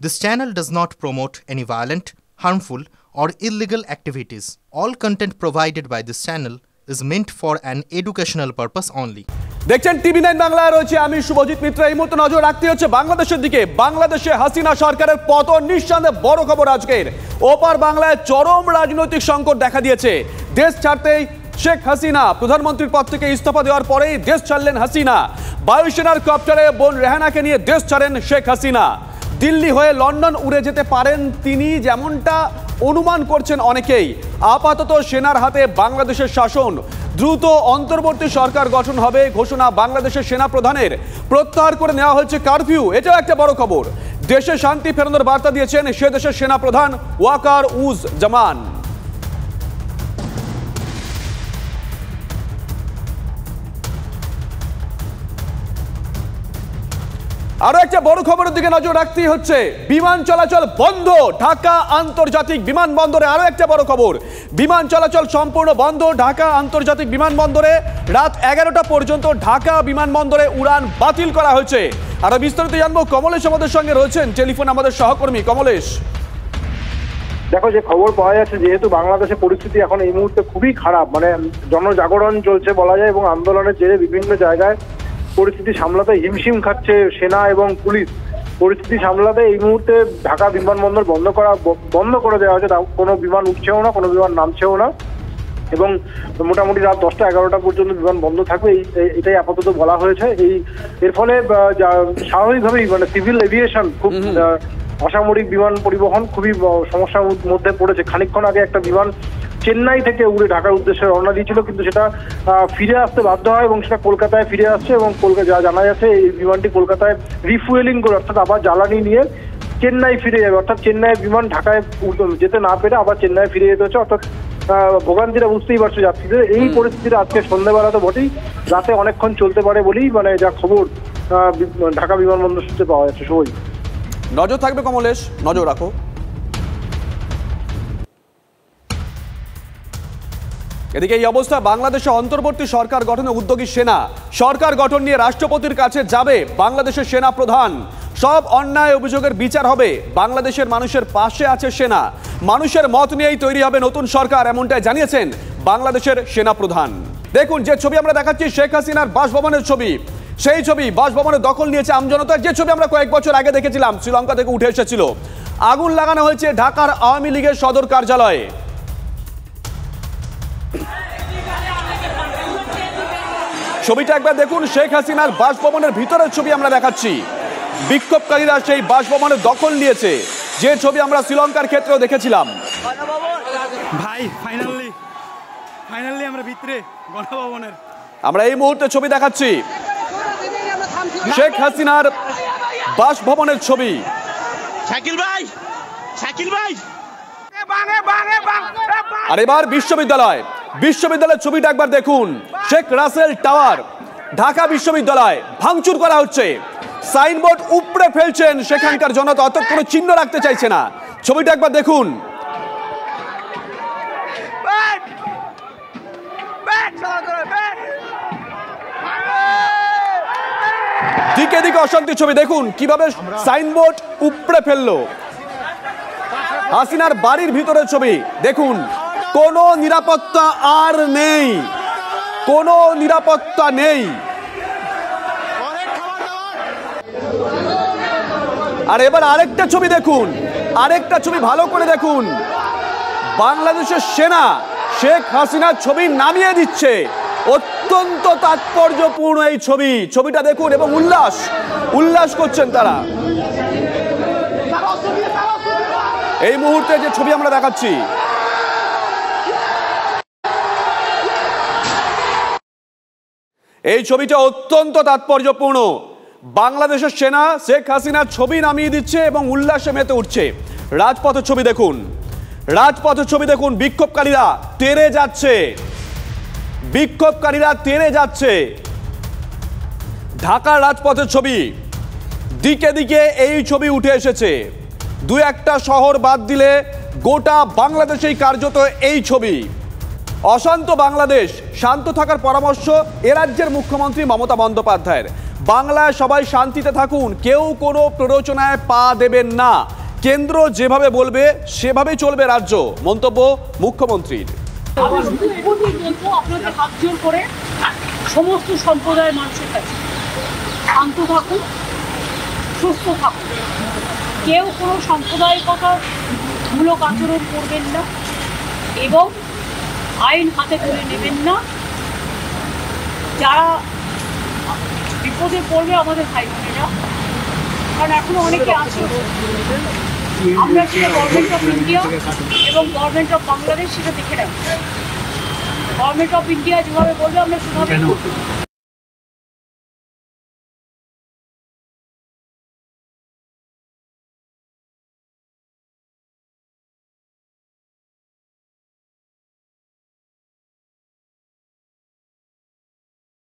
This channel does not promote any violent, harmful, or illegal activities. All content provided by this channel is meant for an educational purpose only. দেখছেন টিভি9 বাংলায় রয়েছে আমি শুভজিৎ মিত্র। এই মুহূর্তে নজর রাখতে হচ্ছে বাংলাদেশের দিকে। বাংলাদেশে হাসিনা সরকারের পতন নিঃসন্দেহে বড় খবর আজকের। ওপার বাংলায় চরম রাজনৈতিক সংকট দেখা দিয়েছে। দেশ ছাড়তেই শেখ হাসিনা প্রধানমন্ত্রীর পদ থেকে ইস্তফা দেওয়ার পরেই দেশ ছাড়লেন হাসিনা। বায়ুসেনার কপ্টারে বোন রেহানাকে নিয়ে দেশ ছাড়েন শেখ হাসিনা। দিল্লি হয়ে লন্ডন উড়ে যেতে পারেন তিনি, যেমনটা অনুমান করছেন অনেকেই। আপাতত সেনার হাতে বাংলাদেশের শাসন। দ্রুত অন্তর্বর্তী সরকার গঠন হবে ঘোষণা বাংলাদেশের সেনা প্রধানের। প্রত্যাহার করে নেওয়া হয়েছে কারফিউ, এটাও একটা বড় খবর। দেশে শান্তি ফেরানোর বার্তা দিয়েছেন সে দেশের সেনা প্রধান ওয়াকার উজ জামান। আরো একটা বড় খবরের দিকে নজর রাখতেই হচ্ছে। বিমান চলাচল বন্ধ ঢাকা আন্তর্জাতিক বিমানবন্দরে। আরো একটা বড় খবর, বিমান চলাচল সম্পূর্ণ বন্ধ ঢাকা আন্তর্জাতিক বিমানবন্দরে। রাত 11টা পর্যন্ত ঢাকা বিমানবন্দরে উড়ান বাতিল করা হয়েছে। আরো বিস্তারিত জানবো, কমলেশ আমাদের সঙ্গে রয়েছেন টেলিফোন আমাদের সহকর্মী। কমলেশ, দেখো, যে খবর পাওয়া যাচ্ছে, যেহেতু বাংলাদেশের পরিস্থিতি এখন এই মুহূর্তে খুবই খারাপ, মানে জনজাগরণ চলছে বলা যায়, এবং আন্দোলনের জেরে বিভিন্ন জায়গায় পরিস্থিতি সামলাতে হিমশিম খাচ্ছে সেনা এবং পুলিশ। পরিস্থিতি সামলাতে এই মুহূর্তে ঢাকা বিমানবন্দর বন্ধ করে দেওয়া হয়েছে। কোনো বিমান উঠছেও না, কোনো বিমান নামছেও না, এবং মোটামুটি রাত 10টা 11টা পর্যন্ত বিমান বন্ধ থাকবে, এটাই আপাতত বলা হয়েছে। এর ফলে স্বাভাবিকভাবেই মানে সিভিল এভিয়েশন, খুব অসামরিক বিমান পরিবহন খুবই সমস্যার মধ্যে পড়েছে। খানিকক্ষণ আগে একটা বিমান চেন্নাই থেকে উড়ে ঢাকার উদ্দেশ্যে রওনা দিয়েছিল, কিন্তু সেটা ফিরে আসতে বাধ্য হয় এবং সেটা কলকাতায় ফিরে আসছে। এবং যা জানা যাচ্ছে, এই বিমানটি কলকাতায় রিফুয়েলিং করে, অর্থাৎ আবার জ্বালানি নিয়ে চেন্নাই ফিরে যাবে। অর্থাৎ চেন্নাইয়ের বিমান ঢাকায় যেতে না পেরে আবার চেন্নাই ফিরে যেতে হচ্ছে। অর্থাৎ ভোগান্তিরা বুঝতেই পারছো যাত্রীদের। এই পরিস্থিতিটা আজকে সন্ধ্যাবেলা তো বটেই, রাতে অনেকক্ষণ চলতে পারে বলেই মানে যা খবর ঢাকা বিমানবন্দর সূত্রে পাওয়া যাচ্ছে। সবাই নজর থাকবে কমলেশ, নজর রাখো। এদিকে এই অবস্থা বাংলাদেশে অন্তর্বর্তী সরকার গঠনে উদ্যোগী সেনা। সরকার গঠন নিয়ে রাষ্ট্রপতির কাছে যাবে বাংলাদেশের সেনা প্রধান। সব অন্যায় অভিযোগের বিচার হবে। বাংলাদেশের মানুষের পাশে আছে সেনা। মানুষের মত নিয়েই তৈরি হবে নতুন সরকার, এমনটাই জানিয়েছেন বাংলাদেশের সেনা প্রধান। দেখুন, যে ছবি আমরা দেখাচ্ছি শেখ হাসিনার বাসভবনের ছবি। সেই ছবি বাসভবনের দখল নিয়েছে আমজনতা। যে ছবি আমরা কয়েক বছর আগে দেখেছিলাম, শ্রীলঙ্কা থেকে উঠে এসেছিল। আগুন লাগানো হয়েছে ঢাকার আওয়ামী লীগের সদর কার্যালয়ে। ছবিটা একবার দেখুন, শেখ হাসিনার বাসভবনের ভিতরের ছবি আমরা দেখাচ্ছি। বিক্ষোভকারীরা সেই বাসভবনের দখল নিয়েছে, যে ছবি আমরা শ্রীলঙ্কার ক্ষেত্রেও দেখেছিলাম। ভাই ফাইনালি আমরা ভিতরে গণভবনের আমরা এই মুহূর্তে ছবি দেখাচ্ছি, শেখ হাসিনার বাসভবনের ছবি। আর এবার বিশ্ববিদ্যালয়ের ছবিটা একবার দেখুন। শেখ রাসেল টাওয়ার, ঢাকা বিশ্ববিদ্যালয় ভাঙচুর করা হচ্ছে। সাইনবোর্ড উপড়ে ফেলছেন সেখানকার জনতা, অর্থাৎ কোনো চিহ্ন রাখতে চাইছে না। ছবিটা একবার দেখুন। দিকে দিকে অশান্তি ছবি দেখুন, কিভাবে সাইনবোর্ড উপড়ে ফেললো। হাসিনার বাড়ির ভিতরের ছবি দেখুন, কোনো নিরাপত্তা আর নেই, কোনো নিরাপত্তা নেই। আর এবার আরেকটা ছবি দেখুন, আরেকটা ছবি ভালো করে দেখুন। বাংলাদেশের সেনা শেখ হাসিনার ছবি নামিয়ে দিচ্ছে। অত্যন্ত তাৎপর্যপূর্ণ এই ছবিটা দেখুন, এবং উল্লাস করছেন তারা। এই মুহূর্তে যে ছবি আমরা দেখাচ্ছি, এই ছবিটা অত্যন্ত তাৎপর্যপূর্ণ। বাংলাদেশের সেনা শেখ হাসিনার ছবি নামিয়ে দিচ্ছে এবং উল্লাসে মেতে উঠছে। রাজপথের ছবি দেখুন, বিক্ষোভকারীরা তেড়ে যাচ্ছে। ঢাকার রাজপথের ছবি, দিকে দিকে এই ছবি উঠে এসেছে। দু একটা শহর বাদ দিলে গোটা বাংলাদেশেই কার্যত এই ছবি। অশান্ত বাংলাদেশ, শান্ত থাকার পরামর্শ এ রাজ্যের মুখ্যমন্ত্রী মমতা বন্দ্যোপাধ্যায়ের। বাংলায় সবাই শান্তিতে থাকুন, কেউ কোনো প্ররোচনায় পা দেবেন না, কেন্দ্র যেভাবে বলবে সেভাবেই চলবে রাজ্য, মন্তব্য মুখ্যমন্ত্রীর। আমি শুধু এটুকুই বলবো, আপনাদের হাত জোর করে সমস্ত সম্প্রদায়ের মানুষের কাছে শান্ত থাকুন, সুস্থ থাকুন, কেউ কোনো সাম্প্রদায়িকতার মূলক আচরণ করবেন না এবং আইন হাতে তুলে নেবেন না। যারা বিপদে পড়বে আমাদের ভাই বোনেরা, কারণ এখনো অনেকে আছে, আমরা সেটা গভর্নমেন্ট অফ ইন্ডিয়া এবং গভর্নমেন্ট অফ বাংলাদেশ সেটা দেখে রাখবো। গভর্নমেন্ট অফ ইন্ডিয়া যেভাবে বলবে আমরা সেভাবে